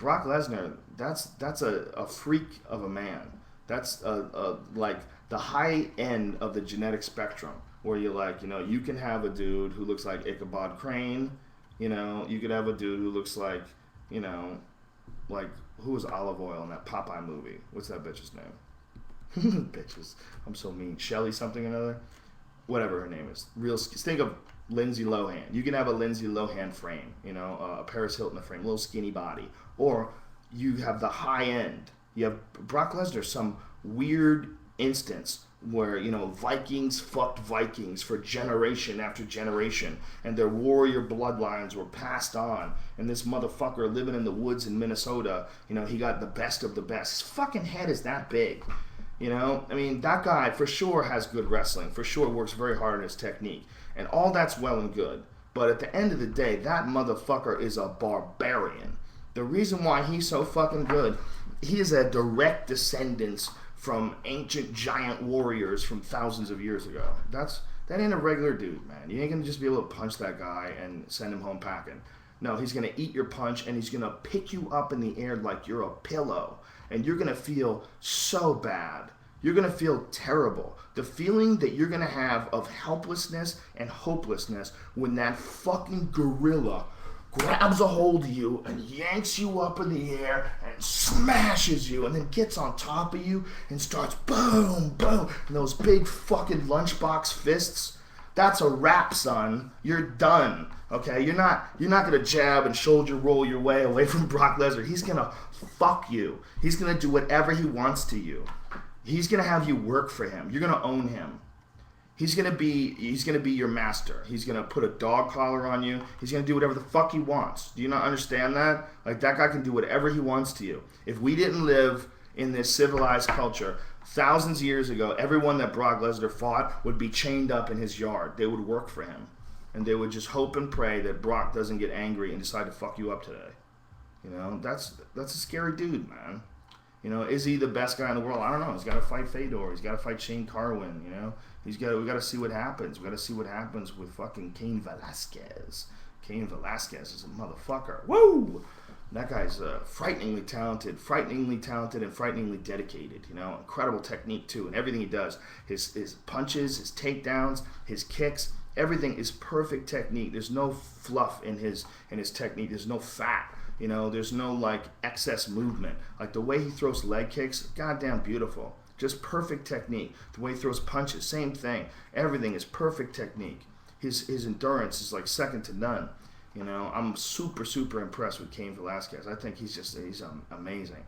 Brock Lesnar, that's a freak of a man. That's like the high end of the genetic spectrum, where you're like, you can have a dude who looks like Ichabod Crane, you could have a dude who looks like, like who was Olive Oil in that Popeye movie? What's that bitch's name? Bitches, I'm so mean. Shelly something or another, whatever her name is. Think of Lindsay Lohan. You can have a Lindsay Lohan frame, a Paris Hilton frame, little skinny body, or you have the high end. You have Brock Lesnar, some weird instance where Vikings fucked Vikings for generation after generation, and their warrior bloodlines were passed on, and this motherfucker living in the woods in Minnesota, he got the best of the best. His fucking head is that big. That guy for sure has good wrestling, for sure works very hard on his technique, and all that's well and good, but at the end of the day, that motherfucker is a barbarian. The reason why he's so fucking good, he is a direct descendant from ancient giant warriors from thousands of years ago. That ain't a regular dude, man. You ain't gonna just be able to punch that guy and send him home packing. No, he's gonna eat your punch, and he's gonna pick you up in the air like you're a pillow, and you're gonna feel so bad. You're gonna feel terrible. The feeling that you're gonna have of helplessness and hopelessness when that fucking gorilla grabs a hold of you and yanks you up in the air and smashes you and then gets on top of you and starts boom, boom, and those big fucking lunchbox fists. That's a wrap, son. You're done. Okay? You're not gonna jab and shoulder roll your way away from Brock Lesnar. He's gonna fuck you. He's gonna do whatever he wants to you. He's gonna have you work for him. You're gonna own him. He's gonna be your master. He's gonna put a dog collar on you. He's gonna do whatever the fuck he wants. Do you not understand that? Like, that guy can do whatever he wants to you. If we didn't live in this civilized culture, thousands of years ago, everyone that Brock Lesnar fought would be chained up in his yard. They would work for him, and they would just hope and pray that Brock doesn't get angry and decide to fuck you up today. That's a scary dude, man. Is he the best guy in the world? I don't know. He's got to fight Fedor. He's got to fight Shane Carwin. We got to see what happens. We got to see what happens with fucking Cain Velasquez. Cain Velasquez is a motherfucker. Woo! That guy's frighteningly talented, and frighteningly dedicated. Incredible technique too, and everything he does. His punches, his takedowns, his kicks, everything is perfect technique. There's no fluff in his technique. There's no fat. There's no like excess movement. Like the way he throws leg kicks, goddamn beautiful. Just perfect technique. The way he throws punches, same thing. Everything is perfect technique. His endurance is like second to none. I'm super, super impressed with Cain Velasquez. I think he's amazing.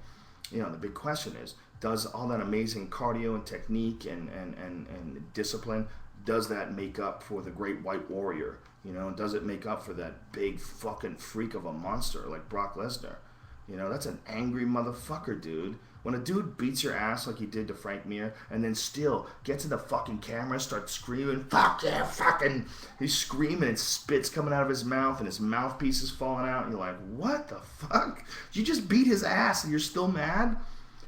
The big question is, does all that amazing cardio and technique and discipline, does that make up for the great white warrior? Does it make up for that big fucking freak of a monster like Brock Lesnar? That's an angry motherfucker, dude. When a dude beats your ass like he did to Frank Mir and then still gets in the fucking camera, starts screaming, fuck yeah, fucking, he's screaming and spit's coming out of his mouth and his mouthpiece is falling out, and you're like, what the fuck? You just beat his ass and you're still mad?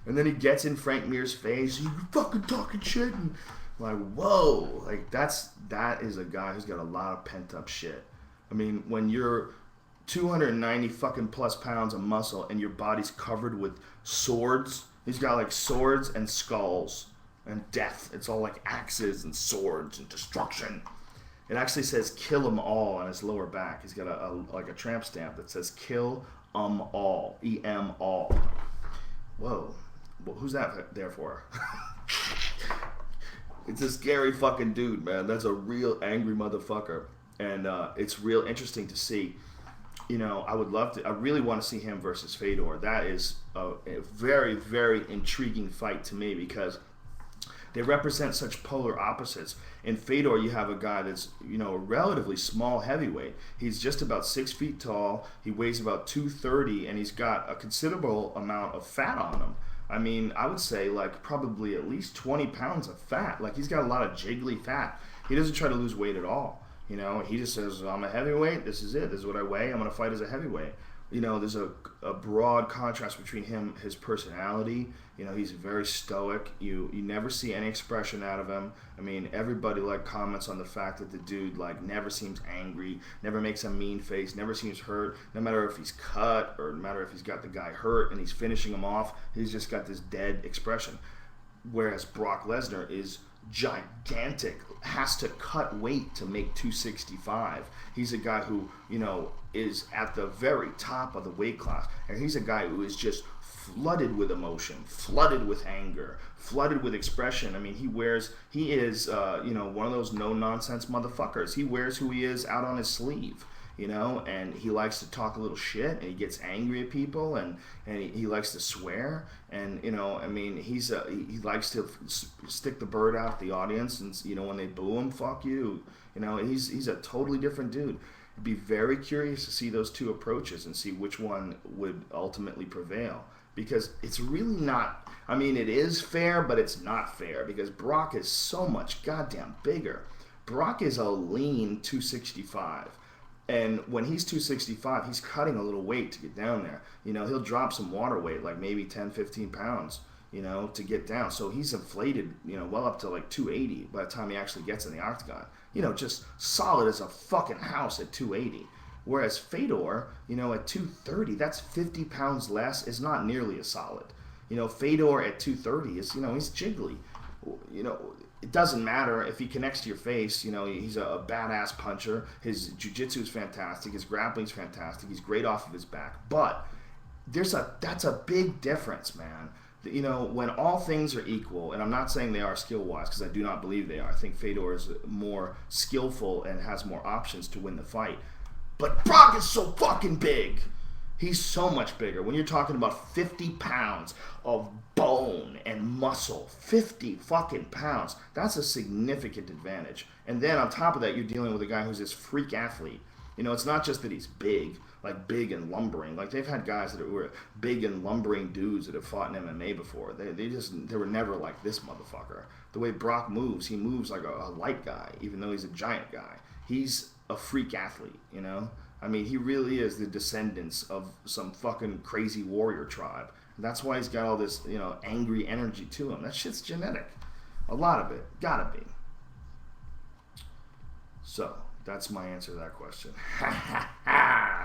And then he gets in Frank Mir's face, you fucking talking shit, and like, whoa, like that is a guy who's got a lot of pent up shit. When you're 290 fucking plus pounds of muscle and your body's covered with swords, he's got like swords and skulls and death. It's all like axes and swords and destruction. It actually says "kill 'em all" on his lower back. He's got a tramp stamp that says "kill 'em all," E-M all. Whoa, well, who's that there for? It's a scary fucking dude, man. That's a real angry motherfucker. And it's real interesting to see. I really want to see him versus Fedor. That is a very, very intriguing fight to me because they represent such polar opposites. In Fedor, you have a guy that's, a relatively small heavyweight. He's just about 6 feet tall. He weighs about 230, and he's got a considerable amount of fat on him. I would say like probably at least 20 pounds of fat. Like, he's got a lot of jiggly fat. He doesn't try to lose weight at all. He just says, I'm a heavyweight. This is it. This is what I weigh. I'm going to fight as a heavyweight. there's a broad contrast between his personality. He's very stoic. You never see any expression out of him. I mean, everybody comments on the fact that the dude never seems angry, never makes a mean face, never seems hurt. No matter if he's cut or no matter if he's got the guy hurt and he's finishing him off, he's just got this dead expression. Whereas Brock Lesnar is gigantic, has to cut weight to make 265. He's a guy who, is at the very top of the weight class. And he's a guy who is just flooded with emotion, flooded with anger, flooded with expression. I mean, he is, one of those no-nonsense motherfuckers. He wears who he is out on his sleeve. And he likes to talk a little shit, and he gets angry at people, and he likes to swear, and he likes to stick the bird out at the audience, and when they boo him, fuck you. He's a totally different dude. I'd be very curious to see those two approaches and see which one would ultimately prevail, because it's really not. I mean, it is fair, but it's not fair because Brock is so much goddamn bigger. Brock is a lean 265. And when he's 265, he's cutting a little weight to get down there. He'll drop some water weight, like maybe 10, 15 pounds, to get down. So he's inflated, well up to 280 by the time he actually gets in the octagon. Just solid as a fucking house at 280. Whereas Fedor, at 230, that's 50 pounds less, is not nearly as solid. Fedor at 230 is, he's jiggly. It doesn't matter if he connects to your face. He's a badass puncher. His jiu-jitsu is fantastic. His grappling is fantastic. He's great off of his back. But that's a big difference, man. When all things are equal, and I'm not saying they are skill-wise because I do not believe they are. I think Fedor is more skillful and has more options to win the fight. But Brock is so fucking big. He's so much bigger. When you're talking about 50 pounds of bone and muscle, 50 fucking pounds, that's a significant advantage. And then on top of that, you're dealing with a guy who's this freak athlete. It's not just that he's big, big and lumbering. They've had guys that were big and lumbering dudes that have fought in MMA before. They were never like this motherfucker. The way Brock moves, he moves like a light guy, even though he's a giant guy. He's a freak athlete, I mean, he really is the descendants of some fucking crazy warrior tribe. That's why he's got all this, angry energy to him. That shit's genetic. A lot of it. Gotta be. So, that's my answer to that question. Ha ha ha!